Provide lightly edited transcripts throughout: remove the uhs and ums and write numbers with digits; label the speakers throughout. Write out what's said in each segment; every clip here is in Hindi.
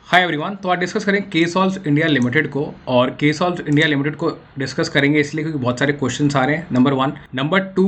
Speaker 1: Hi everyone. तो आज डिस्कस करेंगे के सॉल्व इंडिया लिमिटेड को। और के सॉल्व इंडिया लिमिटेड को डिस्कस करेंगे इसलिए क्योंकि बहुत सारे क्वेश्चंस आ रहे हैं। नंबर 1। नंबर 2,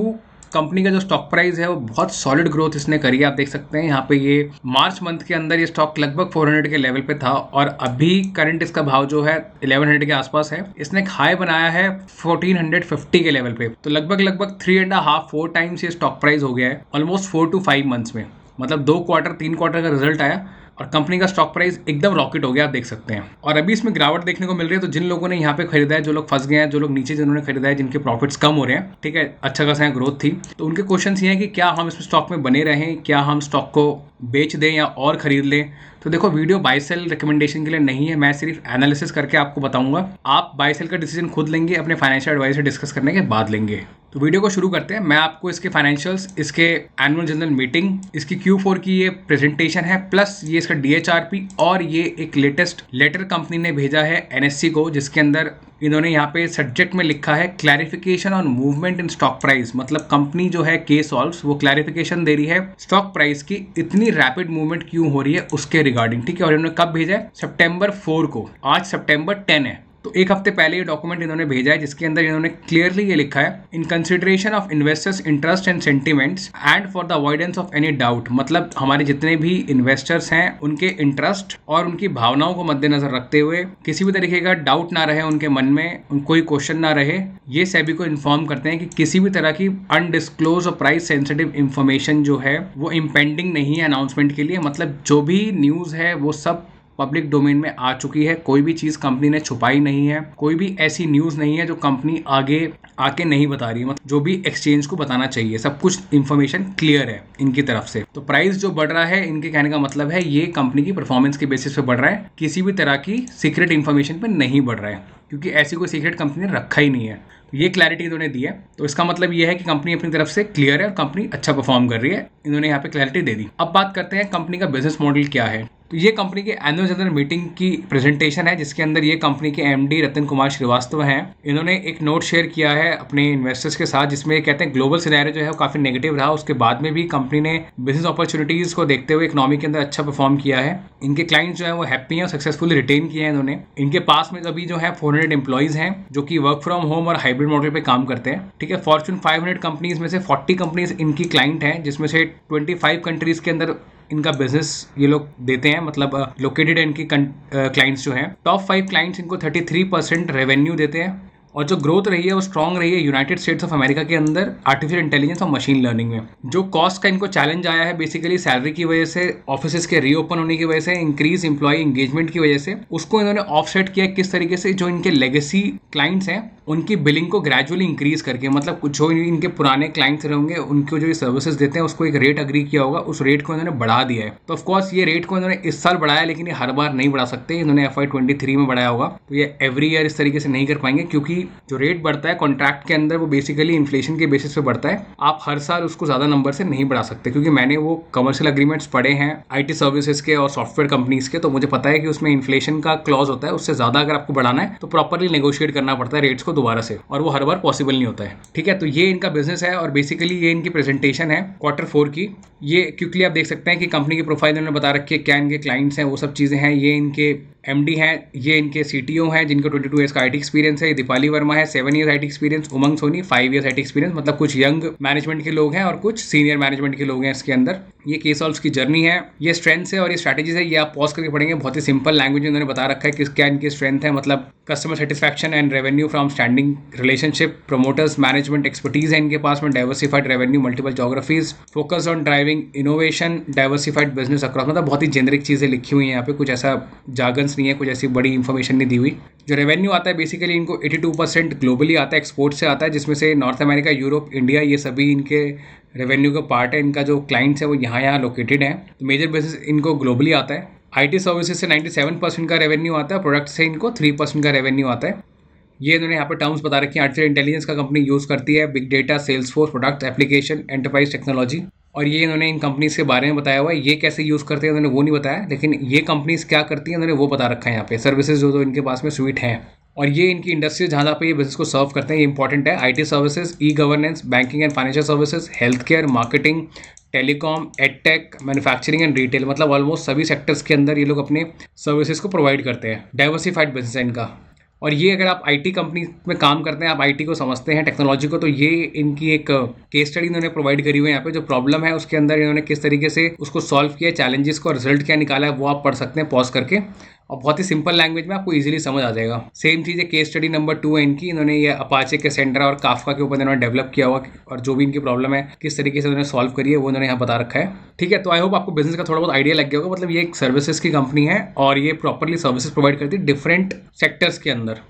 Speaker 1: कंपनी का जो स्टॉक प्राइस है वो बहुत सॉलिड ग्रोथ इसने करी है। आप देख सकते हैं यहाँ पे ये मार्च मंथ के अंदर ये स्टॉक लगभग 400 के लेवल पे था और अभी करंट इसका भाव जो है 1100 के आसपास है। इसने एक हाई बनाया है 1450 के लेवल पे, तो लगभग 3.5-4 टाइम्स ये स्टॉक प्राइस हो गया है ऑलमोस्ट 4 to 5 मंथ्स में। मतलब 2 क्वार्टर 3 क्वार्टर का रिजल्ट आया और कंपनी का स्टॉक प्राइस एकदम रॉकेट हो गया, आप देख सकते हैं। और अभी इसमें गिरावट देखने को मिल रही है। तो जिन लोगों ने यहाँ पे खरीदा है, जो लोग फंस गए हैं, जो लोग नीचे जिन्होंने खरीदा है, जिनके प्रॉफिट्स कम हो रहे हैं, ठीक है, अच्छा खासा यहाँ ग्रोथ थी, तो उनके क्वेश्चन ये हैं कि क्या हम इसमें स्टॉक में बने रहें, क्या हम स्टॉक को बेच दें या और खरीद लें। तो देखो, वीडियो बाय सेल रिकमेंडेशन के लिए नहीं है, मैं सिर्फ एनालिसिस करके आपको बताऊंगा। आप बाय सेल का डिसीजन खुद लेंगे, अपने फाइनेंशियल एडवाइजर से डिस्कस करने के बाद लेंगे। तो वीडियो को शुरू करते हैं। मैं आपको इसके फाइनेंशियल्स, इसके एनुअल जनरल मीटिंग, इसकी Q4 की ये प्रेजेंटेशन है, प्लस ये इसका DHRP और ये एक लेटेस्ट लेटर कंपनी ने भेजा है NSE को, जिसके अंदर इन्होंने यहाँ पे सब्जेक्ट में लिखा है clarification on movement in stock price. मतलब कंपनी जो है के सॉल्व्स वो क्लैरिफिकेशन दे रही है स्टॉक प्राइस की इतनी रैपिड मूवमेंट क्यों हो रही है उसके रिगार्डिंग, ठीक है। और इन्होंने कब भेजा है? सितंबर 4 को। आज सितंबर 10 है, तो एक हफ्ते पहले ये डॉक्यूमेंट इन्होंने भेजा है, जिसके अंदर इन्होंने क्लियरली ये लिखा है, in consideration of investors interest and sentiments and for the avoidance of any doubt. मतलब हमारे जितने भी इन्वेस्टर्स हैं उनके इंटरेस्ट और उनकी भावनाओं को मद्देनजर रखते हुए किसी भी तरीके का डाउट ना रहे उनके मन में, कोई क्वेश्चन ना रहे, ये सेबी को इन्फॉर्म करते हैं कि किसी भी तरह की अनडिस्क्लोज और प्राइस सेंसिटिव इंफॉर्मेशन जो है वो इम्पेंडिंग नहीं है अनाउंसमेंट के लिए। मतलब जो भी न्यूज़ है वो सब पब्लिक डोमेन में आ चुकी है, कोई भी चीज़ कंपनी ने छुपाई नहीं है, कोई भी ऐसी न्यूज़ नहीं है जो कंपनी आगे आके नहीं बता रही है। मतलब जो भी एक्सचेंज को बताना चाहिए सब कुछ इंफॉर्मेशन क्लियर है इनकी तरफ से। तो प्राइस जो बढ़ रहा है, इनके कहने का मतलब है ये कंपनी की परफॉर्मेंस के बेसिस पे बढ़ रहा है, किसी भी तरह की सीक्रेट इंफॉर्मेशन पे नहीं बढ़ रहा है, क्योंकि ऐसी कोई सीक्रेट कंपनी ने रखा ही नहीं है। तो ये क्लैरिटी इन्होंने दी है, तो इसका मतलब ये है कि कंपनी अपनी तरफ से क्लियर है और कंपनी अच्छा परफॉर्म कर रही है। इन्होंने यहाँ पे क्लैरिटी दे दी। अब बात करते हैं कंपनी का बिजनेस मॉडल क्या है। तो ये कंपनी के एनुअल जनरल मीटिंग की प्रेजेंटेशन है, जिसके अंदर ये कंपनी के MD रतन कुमार श्रीवास्तव हैं। इन्होंने एक नोट शेयर किया है अपने इन्वेस्टर्स के साथ, जिसमें कहते हैं ग्लोबल सिनेरियो जो है वो काफ़ी नेगेटिव रहा, उसके बाद में भी कंपनी ने बिजनेस अपॉर्चुनिटीज़ को देखते हुए इकोनॉमी के अंदर अच्छा परफॉर्म किया है। इनके क्लाइंट्स जो है वो हैप्पी हैं और सक्सेसफुली रिटेन किए हैं इन्होंने। इनके पास में अभी जो है 400 एम्प्लॉइज़ हैं जो कि वर्क फ्रॉम होम और हाइब्रिड मॉडल पे काम करते हैं, ठीक है। फॉर्च्यून 500 कंपनीज में से 40 कंपनीज इनकी क्लाइंट हैं, जिसमें से 25 कंट्रीज़ के अंदर इनका बिजनेस ये लोग देते हैं, मतलब लोकेटेड है इनकी क्लाइंट्स जो हैं। टॉप 5 क्लाइंट्स इनको 33% रेवेन्यू देते हैं। और जो ग्रोथ रही है वो स्ट्रॉन्ग रही है यूनाइटेड स्टेट्स ऑफ अमेरिका के अंदर आर्टिफिशियल इंटेलिजेंस और मशीन लर्निंग में। जो कॉस्ट का इनको चैलेंज आया है बेसिकली सैलरी की वजह से, ऑफिस के रीओपन होने की वजह से, इंक्रीज एम्प्लॉय एंगेजमेंट की वजह से, उसको इन्होंने ऑफसेट किया किस तरीके से, जो इनके लेगेसी क्लाइंट्स हैं उनकी बिलिंग को ग्रेजुअली इंक्रीज करके। मतलब जो इनके पुराने क्लाइंट्स रहेंगे उनको जो सर्विसेज देते हैं उसको एक रेट अग्री किया होगा, उस रेट को इन्होंने बढ़ा दिया है। तो ऑफकोर्स ये रेट को इन्होंने इस साल बढ़ाया, लेकिन ये हर बार नहीं बढ़ा सकते। इन्होंने FY23 में बढ़ाया होगा, तो ये एवरी ईयर इस तरीके से नहीं कर पाएंगे, क्योंकि जो रेट बढ़ता है कॉन्ट्रैक्ट के अंदर वो बेसिकली इन्फ्लेशन के बेसिस पे बढ़ता है। आप हर साल उसको ज़्यादा नंबर से नहीं बढ़ा सकते, क्योंकि मैंने वो कमर्शियल एग्रीमेंट्स पढ़े हैं IT सर्विसेज के और सॉफ्टवेयर कंपनीज के, तो मुझे पता है कि उसमें इन्फ्लेशन का क्लॉज होता है। उससे ज़्यादा अगर आपको बढ़ाना है तो प्रॉपरली नेगोशिएट करना पड़ता है रेट्स को दोबारा से, और वो हर बार पॉसिबल नहीं होता है, ठीक है। तो ये इनका बिजनेस है और बेसिकली ये इनकी प्रेजेंटेशन है Q4 की। ये क्विकली आप देख सकते हैं कि कंपनी की प्रोफाइल उन्होंने बता रखी है, क्या इनके क्लाइंट्स हैं, वो सब चीज़ें हैं। ये इनके MD हैं, ये इनके CTO हैं जिनको 22 ईयर्स का IT एक्सपीरियंस है। दीपाली वर्मा है, 7 years IT experience. Umang Soni 5 years IT experience. मतलब कुछ यंग मैनेजमेंट के लोग हैं और कुछ सीनियर मैनेजमेंट के लोग हैं इसके अंदर। ये के सॉल्व्स की जर्नी है, ये स्ट्रेंथ्स है और ये स्ट्रैटेजीज है। ये आप पॉज करके पढ़ेंगे, बहुत ही सिंपल लैंग्वेज में उन्होंने बता रखा है कि क्या इनकी स्ट्रेंथ है। मतलब customer satisfaction and revenue from standing relationship, promoters management expertise है इनके पास में, diversified revenue multiple geographies, focus on driving innovation, diversified business across. मतलब बहुत ही जेनरिक चीज़ें लिखी हुई हैं यहाँ पे, कुछ ऐसा जार्गन्स नहीं है, कुछ ऐसी बड़ी इंफॉर्मेशन नहीं दी हुई। जो रेवेन्यू आता है बेसिकली इनको 82% ग्लोबली आता है, एक्सपोर्ट से आता है, जिसमें से नॉर्थ अमेरिका, यूरोप, इंडिया, ये सभी इनके रेवेन्यू का पार्ट है। इनका जो क्लाइंट्स है वो यहाँ लोकेटेड है। तो मेजर बिजनेस इनको ग्लोबली आता है। IT सर्विसेज से 97% का रेवेन्यू आता है, प्रोडक्ट से इनको 3% का रेवेन्यू आता है। ये इन्होंने यहाँ पे टर्म्स बता रखी है। आर्टिफिशियल इंटेलिजेंस का कंपनी यूज़ करती है, big data, Salesforce, product, application, enterprise technology. और ये इन्होंने इन कंपनीज के बारे में बताया हुआ है। ये कैसे यूज़ करते हैं उन्होंने वो नहीं बताया, लेकिन ये कंपनीज क्या करती हैं उन्होंने वो बता रखा है यहाँ पे। सर्विसेज जो इनके पास में स्वीट हैं, और ये इनकी इंडस्ट्री जहाँ पे ये बिजनेस को सर्व करते हैं, ये इंपॉर्टेंट है। IT services, e governance, banking and financial services, health care, marketing, telecom, edtech, manufacturing and retail, मतलब ऑलमोस्ट सभी सेक्टर्स के अंदर ये लोग अपने सर्विसेज को प्रोवाइड करते हैं। डाइवर्सिफाइड बिजनेस है इनका। और ये अगर आप आईटी कंपनी में काम करते हैं, आप आईटी को समझते हैं, टेक्नोलॉजी को, तो ये इनकी एक केस स्टडी इन्होंने प्रोवाइड करी हुई है यहाँ पे। जो प्रॉब्लम है उसके अंदर इन्होंने किस तरीके से उसको सॉल्व किया, चैलेंजेस को, रिजल्ट क्या निकाला है, वो आप पढ़ सकते हैं पॉज करके, और बहुत ही सिंपल लैंग्वेज में आपको इजीली समझ आ जाएगा। सेम चीज़ है केस स्टडी नंबर 2 है इनकी। इन्होंने ये अपाचे के सेंटर और काफका के ऊपर इन्होंने डेवलप किया हुआ, और जो भी इनकी प्रॉब्लम है किस तरीके से उन्होंने सॉल्व करी है वो इन्होंने यहाँ बता रखा है। ठीक है, तो आई होप आपको बिजनेस का थोड़ा बहुत आइडिया लग गया होगा। मतलब ये एक सर्विसेज की कंपनी है और ये प्रॉपरली सर्विसेज प्रोवाइड करती है डिफरेंट सेक्टर्स के अंदर।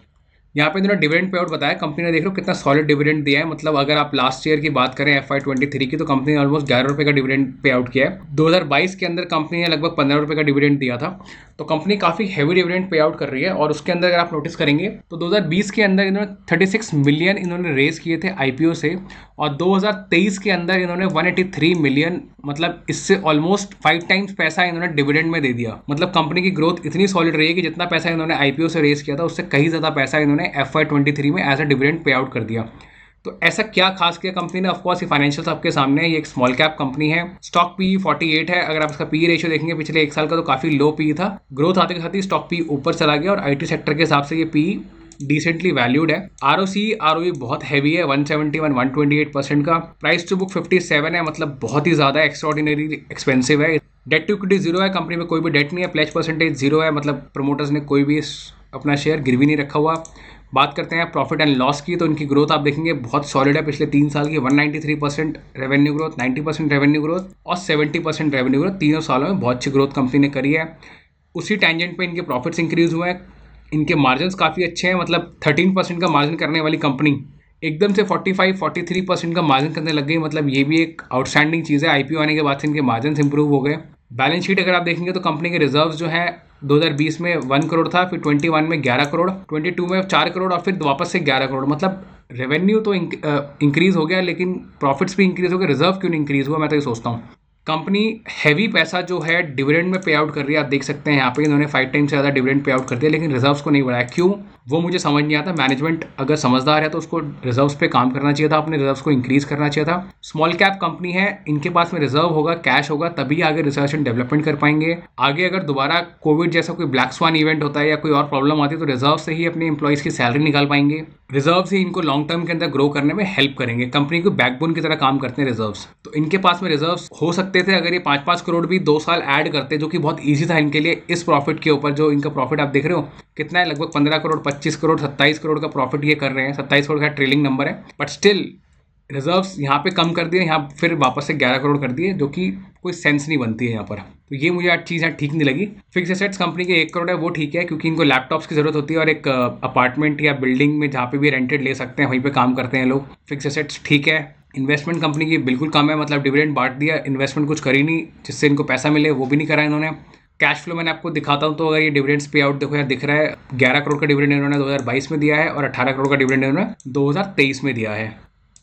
Speaker 1: यहाँ पे इन्होंने डिविडेंड पे आउट बताया, कंपनी ने देख लो कितना सॉलिड डिविडेंड दिया है। मतलब अगर आप लास्ट ईयर की बात करें FY23 की, तो कंपनी ने ऑलमोस्ट 11 रुपये का डिविडेंड पे आउट किया है। 2022 के अंदर कंपनी ने लगभग 15 रुपये का डिविडेंड दिया था। तो कंपनी काफ़ी हैवी डिविडेंड पे आउट कर रही है। और उसके अंदर अगर आप नोटिस करेंगे तो 2020 के अंदर इन्होंने 36 मिलियन इन्होंने रेज किए थे IPO से, और 2023 के अंदर इन्होंने 183 मिलियन, मतलब इससे ऑलमोस्ट 5 टाइम्स पैसा इन्होंने डिविडेंड में दे दिया। मतलब कंपनी की ग्रोथ इतनी सॉलिड रही है कि जितना पैसा इन्होंने IPO से रेज किया था उससे कहीं ज़्यादा पैसा इन्होंने FY23 में as a dividend pay out कर दिया। तो ऐसा क्या खास किया कंपनी ने? ऑफकोर्स ये फाइनेंशियल आपके सामने है। ये एक स्मॉल कैप कंपनी है। स्टॉक पी 48 है। अगर आप इसका पी रेशियो देखेंगे पिछले एक साल का, तो काफ़ी लो पी था। ग्रोथ आते के साथ ही स्टॉक पी ऊपर चला गया, और IT सेक्टर के हिसाब से ये पी डिसेंटली वैल्यूड है। ROE बहुत हैवी है, 171 128% का। प्राइस टू बुक 57 है, मतलब बहुत ही ज़्यादा एक्स्ट्रॉर्डिनरी एक्सपेंसिव है। डेट टू इक्विटी 0 है, कंपनी में कोई भी डेट नहीं है। प्लेज परसेंटेज 0 है, मतलब प्रमोटर्स ने कोई भी अपना शेयर गिरवी नहीं रखा हुआ। बात करते हैं प्रॉफिट एंड लॉस की, तो इनकी ग्रोथ आप देखेंगे बहुत सॉलिड है पिछले 3 साल की। 193% रेवेन्यू ग्रोथ, 90% रेवेन्यू ग्रोथ और 70% रेवेन्यू ग्रोथ, तीनों सालों में बहुत अच्छी ग्रोथ कंपनी ने करी है। उसी टेंजेंट पे इनके प्रॉफिट्स इंक्रीज हुए हैं। इनके मार्जिन्स काफ़ी अच्छे हैं, मतलब 13% का मार्जिन करने वाली कंपनी एकदम से 45-43% का मार्जिन करने लग गई। मतलब ये भी एक आउटस्टैंडिंग चीज़ है। IPO आने के बाद से इनके मार्जिन इंप्रूव हो गए। बैलेंस शीट अगर आप देखेंगे तो कंपनी के रिजर्व्स जो है 2020 में 1 करोड़ था, फिर 21 में 11 करोड़, 22 में 4 करोड़, और फिर वापस से 11 करोड़। मतलब रेवेन्यू तो इंक्रीज हो गया, लेकिन प्रॉफिट्स भी इंक्रीज हो गए। रिजर्व क्यों नहीं इंक्रीज हुआ, मैं तो ये सोचता हूँ। कंपनी हैवी पैसा जो है डिविडेंड में पे आउट कर रही है। आप देख सकते हैं यहाँ पे इन्होंने 5 टाइम से ज़्यादा डिविडेंड पे आउट कर दिया, लेकिन रिजर्व्स को नहीं बढ़ाया। क्यों, वो मुझे समझ नहीं आता। मैनेजमेंट अगर समझदार है तो उसको रिजर्व्स पे काम करना चाहिए था, अपने रिजर्व्स को इंक्रीज करना चाहिए था। स्मॉल कैप कंपनी है, इनके पास में रिजर्व होगा, कैश होगा, तभी आगे रिसर्च एंड डेवलपमेंट कर पाएंगे। आगे अगर दोबारा कोविड जैसा कोई ब्लैक स्वान इवेंट होता है या कोई और प्रॉब्लम आती है, तो रिजर्व से ही अपने एम्प्लॉइज़ की सैलरी निकाल पाएंगे। रिजर्व ही इनको लॉन्ग टर्म के अंदर ग्रो करने में हेल्प करेंगे। कंपनी को बैकबोन की तरह काम करते हैं रिजर्व्स। तो इनके पास में रिजर्व्स हो सकते थे अगर ये 5-5 करोड़ भी 2 साल ऐड करते, जो कि बहुत ईजी था इनके लिए। इस प्रॉफिट के ऊपर जो इनका प्रॉफिट आप देख रहे हो कितना है, लगभग 15 करोड़, 25 करोड़, 27 करोड़ का प्रॉफिट ये कर रहे हैं। 27 करोड़ का ट्रेलिंग नंबर है, बट स्टिल रिजर्व्स यहाँ पे कम कर दिए, यहाँ फिर वापस से 11 करोड़ कर दिए, जो कि कोई सेंस नहीं बनती है यहाँ पर। तो ये मुझे आज चीज़ ठीक नहीं लगी। फिक्स एसेट्स कंपनी के 1 करोड़ है, वो ठीक है, क्योंकि इनको लैपटॉप्स की ज़रूरत होती है, और एक अपार्टमेंट या बिल्डिंग में जहाँ पे भी रेंटेड ले सकते हैं वहीं पे काम करते हैं लोग। फिक्स एसेट्स ठीक है। इन्वेस्टमेंट कंपनी की बिल्कुल कम है, मतलब डिविडेंड बांट दिया, इन्वेस्टमेंट कुछ करी नहीं जिससे इनको पैसा मिले, वो भी नहीं करा इन्होंने। कैश फ्लो मैंने आपको दिखाता हूँ, तो अगर ये डिविडेंड्स पे आउट देखो, यहाँ दिख रहा है 11 करोड़ का डिविडेंड इन्होंने 2022 में दिया है, और 18 करोड़ का डिविडेंड इन्होंने 2023 में दिया है।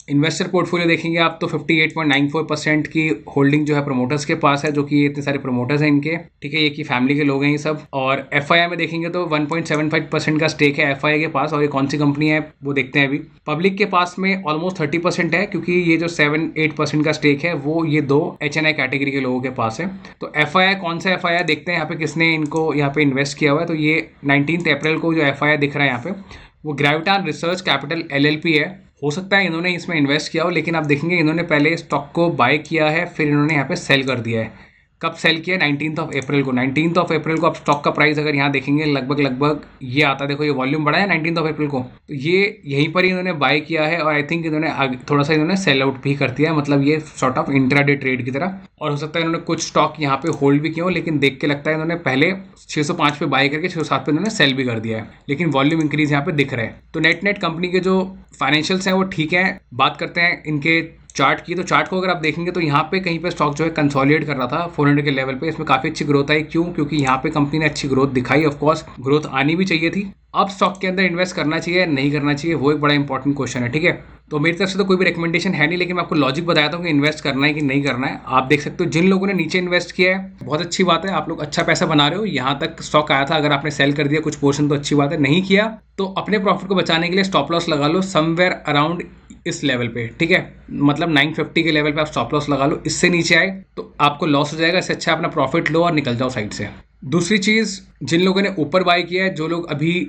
Speaker 1: इन्वेस्टर पोर्टफोलियो देखेंगे आप तो 58.94% की होल्डिंग जो है प्रमोटर्स के पास है, जो कि इतने सारे प्रमोटर्स हैं इनके, ठीक है, ये की फैमिली के लोग हैं ये सब। और FII में देखेंगे तो 1.75% का स्टेक है FII के पास, और ये कौन सी कंपनी है वो देखते हैं अभी। पब्लिक के पास में ऑलमोस्ट 30% है, क्योंकि ये जो 7-8% का स्टेक है वो ये 2 HNI कैटेगरी के लोगों के पास है। तो FII कौन सा FII देखते हैं यहाँ पे, किसने इनको यहाँ पे इन्वेस्ट किया हुआ है। तो ये 19 अप्रैल को जो FII दिख रहा है यहाँ पे, वो ग्रेविटान रिसर्च कैपिटल LLP है। हो सकता है इन्होंने इसमें इन्वेस्ट किया हो, लेकिन आप देखेंगे इन्होंने पहले स्टॉक को बाय किया है, फिर इन्होंने यहाँ पे सेल कर दिया है। कब सेल किया? 19 अप्रैल को। 19 अप्रैल को आप स्टॉक का प्राइस अगर यहाँ देखेंगे लगभग ये आता है, देखो ये वॉल्यूम बढ़ा है 19 अप्रैल को, तो ये यहीं पर ही इन्होंने बाय किया है, और आई थिंक इन्होंने थोड़ा सा इन्होंने सेल आउट भी कर दिया है, मतलब ये सॉर्ट ऑफ इंट्राडे ट्रेड की तरह। और हो सकता है इन्होंने कुछ स्टॉक यहाँ पे होल्ड भी किया हो, लेकिन देख के लगता है इन्होंने पहले 605 पे बाय करके 607 पे इन्होंने सेल भी कर दिया है, लेकिन वॉल्यूम इंक्रीज यहाँ पे दिख रहा है। तो नेट कंपनी के जो फाइनेंशियल्स हैं वो ठीक है। बात करते हैं इनके चार्ट की, तो चार्ट को अगर आप देखेंगे तो यहाँ पे कहीं पे स्टॉक जो है कंसोलिडेट कर रहा था 400 के लेवल पे। इसमें काफ़ी अच्छी ग्रोथ आई। क्यों? क्योंकि यहाँ पे कंपनी ने अच्छी ग्रोथ दिखाई। ऑफ कोर्स ग्रोथ आनी भी चाहिए थी। अब स्टॉक के अंदर इन्वेस्ट करना चाहिए नहीं करना चाहिए, वो एक बड़ा इंपॉर्टेंट क्वेश्चन है, ठीक है। तो मेरी तरफ से तो कोई भी रिकमेंडेशन है नहीं, लेकिन मैं आपको लॉजिक बताया था कि इन्वेस्ट करना है कि नहीं करना है। आप देख सकते हो जिन लोगों ने नीचे इन्वेस्ट किया है, बहुत अच्छी बात है, आप लोग अच्छा पैसा बना रहे हो। यहाँ तक स्टॉक आया था, अगर आपने सेल कर दिया कुछ पोर्शन तो अच्छी बात है। नहीं किया तो अपने प्रॉफिट को बचाने के लिए स्टॉप लॉस लगा लो समवेयर अराउंड इस लेवल पे, ठीक है, मतलब 950 के लेवल पे आप स्टॉप लॉस लगा लो। इससे नीचे आए तो आपको लॉस हो जाएगा, इससे अच्छा अपना प्रॉफिट लो और निकल जाओ साइड से। दूसरी चीज़, जिन लोगों ने ऊपर बाय किया है, जो लोग अभी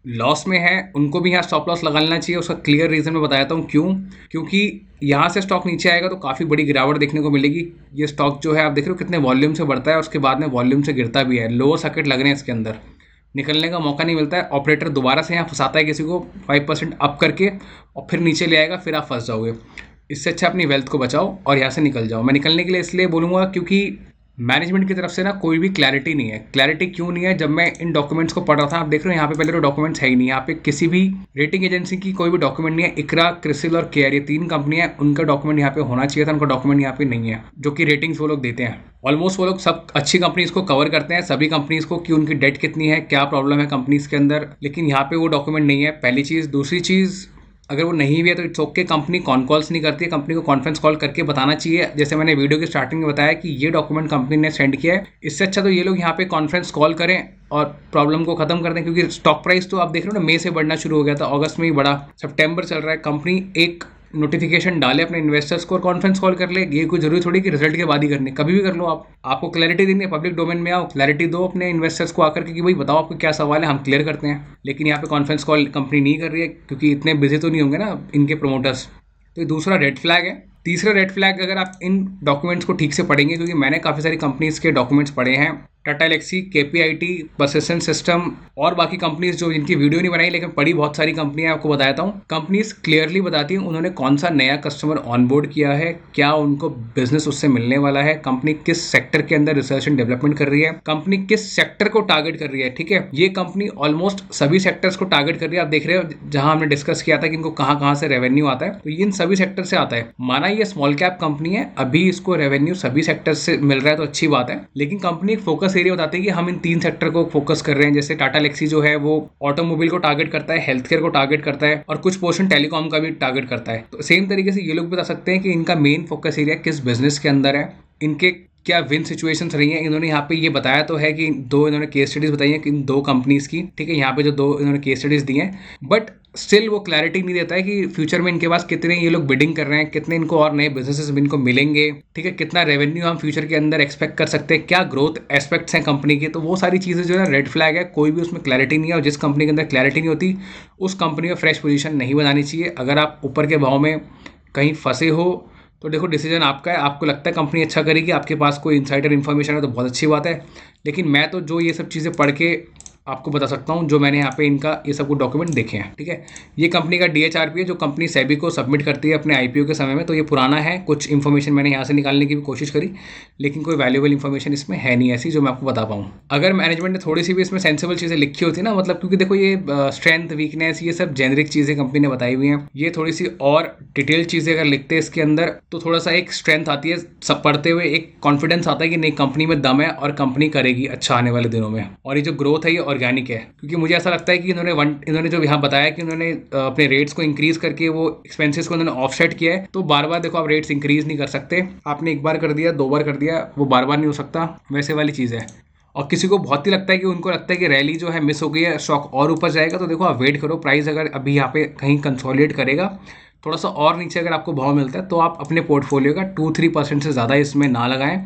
Speaker 1: लॉस में है, उनको भी यहाँ स्टॉप लॉस लगा लेना चाहिए। उसका क्लियर रीज़न मैं बताता हूँ क्यों। क्योंकि यहाँ से स्टॉक नीचे आएगा तो काफ़ी बड़ी गिरावट देखने को मिलेगी। ये स्टॉक जो है आप देख रहे हो कितने वॉल्यूम से बढ़ता है, उसके बाद में वॉल्यूम से गिरता भी है, लोअर सर्किट लग रहे हैं इसके अंदर, निकलने का मौका नहीं मिलता है। ऑपरेटर दोबारा से यहाँ फंसाता है किसी को 5% अप करके और फिर नीचे ले आएगा, फिर आप फंस जाओगे। इससे अच्छा अपनी वेल्थ को बचाओ और यहाँ से निकल जाओ। मैं निकलने के लिए इसलिए बोलूँगा क्योंकि मैनेजमेंट की तरफ से ना कोई भी क्लैरिटी नहीं है। क्लैरिटी क्यों नहीं है? जब मैं इन डॉक्यूमेंट्स को पढ़ रहा था, आप देख रहे हो यहाँ पे पहले तो डॉक्यूमेंट्स है ही नहीं, यहाँ पे किसी भी रेटिंग एजेंसी की कोई भी डॉक्यूमेंट नहीं है। इकरा, क्रिसिल और केआर, ये 3 कंपनियां, उनका डॉक्यूमेंट यहाँ पे होना चाहिए था, उनका डॉक्यूमेंट यहाँ पे नहीं है, जो कि रेटिंग्स वो लोग देते हैं। ऑलमोस्ट वो लोग सब अच्छी कंपनीज को कवर करते हैं, सभी कंपनीज को, कि उनकी डेट कितनी है, क्या प्रॉब्लम है कंपनीज के अंदर, लेकिन यहाँ पे वो डॉक्यूमेंट नहीं है, पहली चीज़। दूसरी चीज़, अगर वो नहीं भी है तो it's okay, company con calls नहीं करती है, कंपनी को कॉन्फ्रेंस कॉल करके बताना चाहिए, जैसे मैंने वीडियो की स्टार्टिंग में बताया कि ये डॉक्यूमेंट कंपनी ने सेंड किया है। इससे अच्छा तो ये लोग यहाँ पे कॉन्फ्रेंस कॉल करें और प्रॉब्लम को खत्म कर दें। क्योंकि स्टॉक प्राइस तो आप देख रहे हो ना, मई से बढ़ना शुरू हो गया था, अगस्त में ही बढ़ा, सितंबर चल रहा है। कंपनी एक नोटिफिकेशन डाले अपने इन्वेस्टर्स को और कॉन्फ्रेंस कॉल कर ले, ये कोई जरूरी थोड़ी कि रिजल्ट के बाद ही करनी, कभी भी कर लो आप। आपको क्लैरिटी देनी है, पब्लिक डोमेन में आओ, क्लैरिटी दो अपने इन्वेस्टर्स को आकर के कि भाई बताओ आपको क्या सवाल है, हम क्लियर करते हैं। लेकिन यहाँ पे कॉन्फ्रेंस कॉल कंपनी नहीं कर रही है, क्योंकि इतने बिजी तो नहीं होंगे ना इनके प्रमोटर्स। तो ये दूसरा रेड फ्लैग है। तीसरा रेड फ्लैग, अगर आप इन डॉक्यूमेंट्स को ठीक से पढ़ेंगे, क्योंकि मैंने काफ़ी सारी कंपनीज के डॉक्यूमेंट्स पढ़े हैं, Tata Elxsi, KPIT, persistent system और बाकी कंपनीज जो इनकी वीडियो नहीं बनाई लेकिन पढ़ी बहुत सारी कंपनियां, आपको बताता हूँ। कंपनीज क्लियरली बताती हैं उन्होंने कौन सा नया कस्टमर ऑनबोर्ड किया है, क्या उनको बिजनेस उससे मिलने वाला है, कंपनी किस सेक्टर के अंदर रिसर्च एंड डेवलपमेंट कर रही है, कंपनी किस सेक्टर को टारगेट कर रही है। ठीक है, ये कंपनी ऑलमोस्ट सभी सेक्टर्स को टारगेट कर रही है। आप देख रहे हो जहां हमने डिस्कस किया था कि इनको कहाँ कहाँ से रेवेन्यू आता है, तो इन सभी सेक्टर से आता है। माना ये स्मॉल कैप कंपनी है, अभी इसको रेवेन्यू सभी सेक्टर से मिल रहा है तो अच्छी बात है, लेकिन कंपनी एक फोकस एरिया बताती है कि हम इन 3 सेक्टर को फोकस कर रहे हैं। जैसे टाटा एलेक्सी जो है वो ऑटोमोबाइल को टारगेट करता है, हेल्थ केयर को टारगेट करता है और कुछ पोर्शन टेलीकॉम का भी टारगेट करता है। तो सेम तरीके से ये लोग बता सकते हैं कि इनका मेन फोकस एरिया किस बिजनेस के अंदर है, इनके क्या विन सिचुएशंस रही हैं। इन्होंने यहाँ पे ये बताया तो है कि 2 इन्होंने केस स्टडीज बताई हैं कि इन 2 कंपनीज की, ठीक है, यहाँ पे जो 2 इन्होंने केस स्टडीज दी हैं, बट स्टिल वो क्लैरिटी नहीं देता है कि फ्यूचर में इनके पास कितने ये लोग बिडिंग कर रहे हैं, कितने इनको और नए बिजनेसेस इनको मिलेंगे, ठीक है, कितना रेवेन्यू हम फ्यूचर के अंदर एक्सपेक्ट कर सकते हैं, क्या ग्रोथ एस्पेक्ट्स हैं कंपनी के। तो वो सारी चीज़ें जो है रेड फ्लैग है, कोई भी उसमें क्लैरिटी नहीं है। और जिस कंपनी के अंदर क्लैरिटी नहीं होती उस कंपनी में फ्रेश पोजीशन नहीं बनानी चाहिए। अगर आप ऊपर के भाव में कहीं फंसे हो तो देखो डिसीजन आपका है, आपको लगता है कंपनी अच्छा करेगी, आपके पास कोई इनसाइडर इन्फॉर्मेशन है तो बहुत अच्छी बात है। लेकिन मैं तो जो ये सब चीज़ें पढ़ के आपको बता सकता हूँ, जो मैंने यहाँ पे इनका ये सब कुछ डॉक्यूमेंट देखे हैं, ठीक है। ये कंपनी का DHRP है जो कंपनी सेबी को सबमिट करती है अपने IPO के समय में, तो ये पुराना है। कुछ इन्फॉर्मेशन मैंने यहाँ से निकालने की भी कोशिश करी, लेकिन कोई वैल्यूएबल इन्फॉर्मेशन इसमें है नहीं ऐसी जो मैं आपको बता पाऊँ। अगर मैनेजमेंट ने थोड़ी सी भी इसमें सेंसिबल चीज़ें लिखी होती ना, मतलब क्योंकि देखो ये स्ट्रेंथ, वीकनेस, ये सब जेनरिक चीज़ें कंपनी ने बताई हुई हैं, ये थोड़ी सी और डिटेल चीज़ें अगर लिखते हैं इसके अंदर तो थोड़ा सा एक स्ट्रेंथ आती है, सब पढ़ते हुए एक कॉन्फिडेंस आता है कि नहीं कंपनी में दम है और कंपनी करेगी अच्छा आने वाले दिनों में। और ये जो ग्रोथ है ये ऑर्गेनिक है, क्योंकि मुझे ऐसा लगता है कि इन्होंने जो यहाँ बताया कि उन्होंने अपने रेट्स को इंक्रीज करके वो एक्सपेंसेस को उन्होंने ऑफसेट किया है। तो बार बार देखो आप रेट्स इंक्रीज नहीं कर सकते, आपने एक बार कर दिया, 2 बार कर दिया, वो बार बार नहीं हो सकता, वैसे वाली चीज़ है। और किसी को बहुत ही लगता है कि उनको लगता है कि रैली जो है मिस हो गई है, स्टॉक और ऊपर जाएगा, तो देखो आप वेट करो, प्राइस अगर अभी यहाँ पे कहीं कंसोलिडेट करेगा, थोड़ा सा और नीचे अगर आपको भाव मिलता है तो आप अपने पोर्टफोलियो का 2-3% से ज़्यादा इसमें ना लगाएं,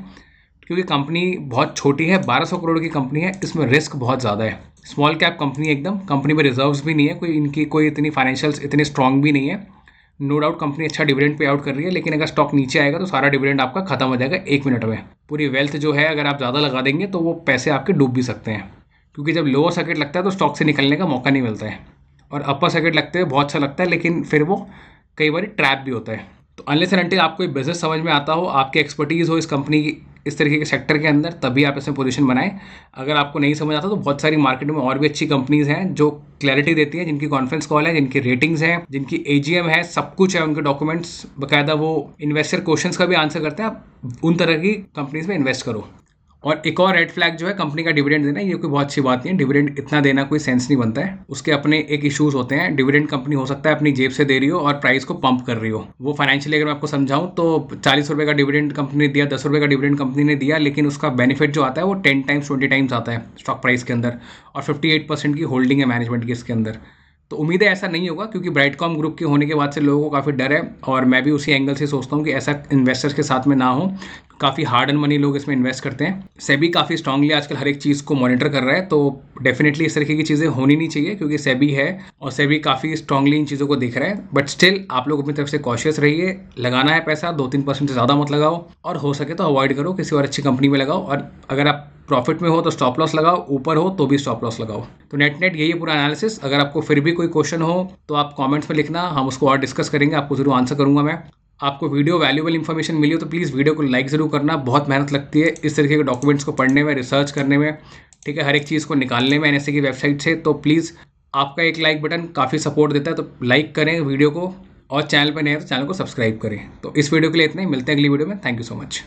Speaker 1: क्योंकि कंपनी बहुत छोटी है, 1200 करोड़ की कंपनी है, इसमें रिस्क बहुत ज़्यादा है। स्मॉल कैप कंपनी एकदम, कंपनी में रिजर्व्स भी नहीं है कोई, इनकी कोई इतनी फाइनेंशियल्स इतने स्ट्रॉन्ग भी नहीं है। नो डाउट कंपनी अच्छा डिविडेंड पे आउट कर रही है, लेकिन अगर स्टॉक नीचे आएगा तो सारा डिविडेंड आपका खत्म हो जाएगा 1 मिनट में। पूरी वेल्थ जो है अगर आप ज़्यादा लगा देंगे तो वो पैसे आपके डूब भी सकते हैं, क्योंकि जब लोअर सर्किट लगता है तो स्टॉक से निकलने का मौका नहीं मिलता है, और अपर सर्किट लगते हैं बहुत अच्छा लगता है, लेकिन फिर वो कई बार ट्रैप भी होता है। तो अनलेस एंड अनटिल आपको बिजनेस समझ में आता हो, आपकी एक्सपर्टीज़ हो इस कंपनी की, इस तरीके के सेक्टर के अंदर, तभी आप इसमें पोजीशन बनाएं। अगर आपको नहीं समझ आता तो बहुत सारी मार्केट में और भी अच्छी कंपनीज हैं जो क्लैरिटी देती हैं, जिनकी कॉन्फ्रेंस कॉल है, जिनकी रेटिंग्स हैं, जिनकी AGM है, सब कुछ है, उनके डॉक्यूमेंट्स बाकायदा, वो इन्वेस्टर क्वेश्चंस का भी आंसर करते हैं। आप उन तरह की कंपनीज में इन्वेस्ट करो। और एक और रेड फ्लैग जो है कंपनी का डिविडेंड देना, ये कोई बहुत अच्छी बात नहीं है। डिविडेंड इतना देना कोई सेंस नहीं बनता है, उसके अपने एक इश्यूज होते हैं। डिविडेंड कंपनी हो सकता है अपनी जेब से दे रही हो और प्राइस को पंप कर रही हो, वो फाइनेंशियली अगर मैं आपको समझाऊं तो 40 रुपये का डिविडेंड कंपनी ने दिया, 10 रुपये का डिविडेंड कंपनी ने दिया, लेकिन उसका बेनिफिट जो आता है वो 10 टाइम्स 20 टाइम्स आता है स्टॉक प्राइस के अंदर, और 58% की होल्डिंग है मैनेजमेंट की इसके अंदर। तो उम्मीद है ऐसा नहीं होगा, क्योंकि ब्राइटकॉम ग्रुप के होने के बाद से लोगों को काफ़ी डर है, और मैं भी उसी एंगल से सोचता हूँ कि ऐसा इन्वेस्टर्स के साथ में ना हो। काफ़ी हार्ड एंड मनी लोग इसमें इन्वेस्ट करते हैं। सेबी काफ़ी स्ट्रांगली आजकल हर एक चीज़ को मॉनिटर कर रहा है, तो डेफिनेटली इस तरीके की चीज़ें होनी नहीं चाहिए, क्योंकि सेबी है और सेबी काफ़ी स्ट्रांगली इन चीज़ों को देख रहा है। बट स्टिल आप लोग अपनी तरफ से कॉशियस रहिए। लगाना है पैसा 2-3% से ज़्यादा मत लगाओ, और हो सके तो अवॉइड करो, किसी और अच्छी कंपनी में लगाओ। और अगर आप प्रॉफिट में हो तो स्टॉप लॉस लगाओ, ऊपर हो तो भी स्टॉप लॉस लगाओ। तो नेट यही है पूरा एनालिसिस। अगर आपको फिर भी कोई क्वेश्चन हो तो आप कमेंट्स में लिखना, हम उसको और डिस्कस करेंगे, आपको जरूर आंसर करूंगा मैं। आपको वीडियो वैल्यूएबल इन्फॉर्मेशन मिली हो तो प्लीज़ वीडियो को लाइक ज़रूर करना। बहुत मेहनत लगती है इस तरीके के डॉक्यूमेंट्स को पढ़ने में, रिसर्च करने में, ठीक है, हर एक चीज़ को निकालने में एनएसए की वेबसाइट से। तो प्लीज़ आपका एक लाइक बटन काफ़ी सपोर्ट देता है, तो लाइक करें वीडियो को, और चैनल पर नए हैं तो चैनल को सब्सक्राइब करें। तो इस वीडियो के लिए इतना ही, मिलते हैं अगली वीडियो में। Thank you so much.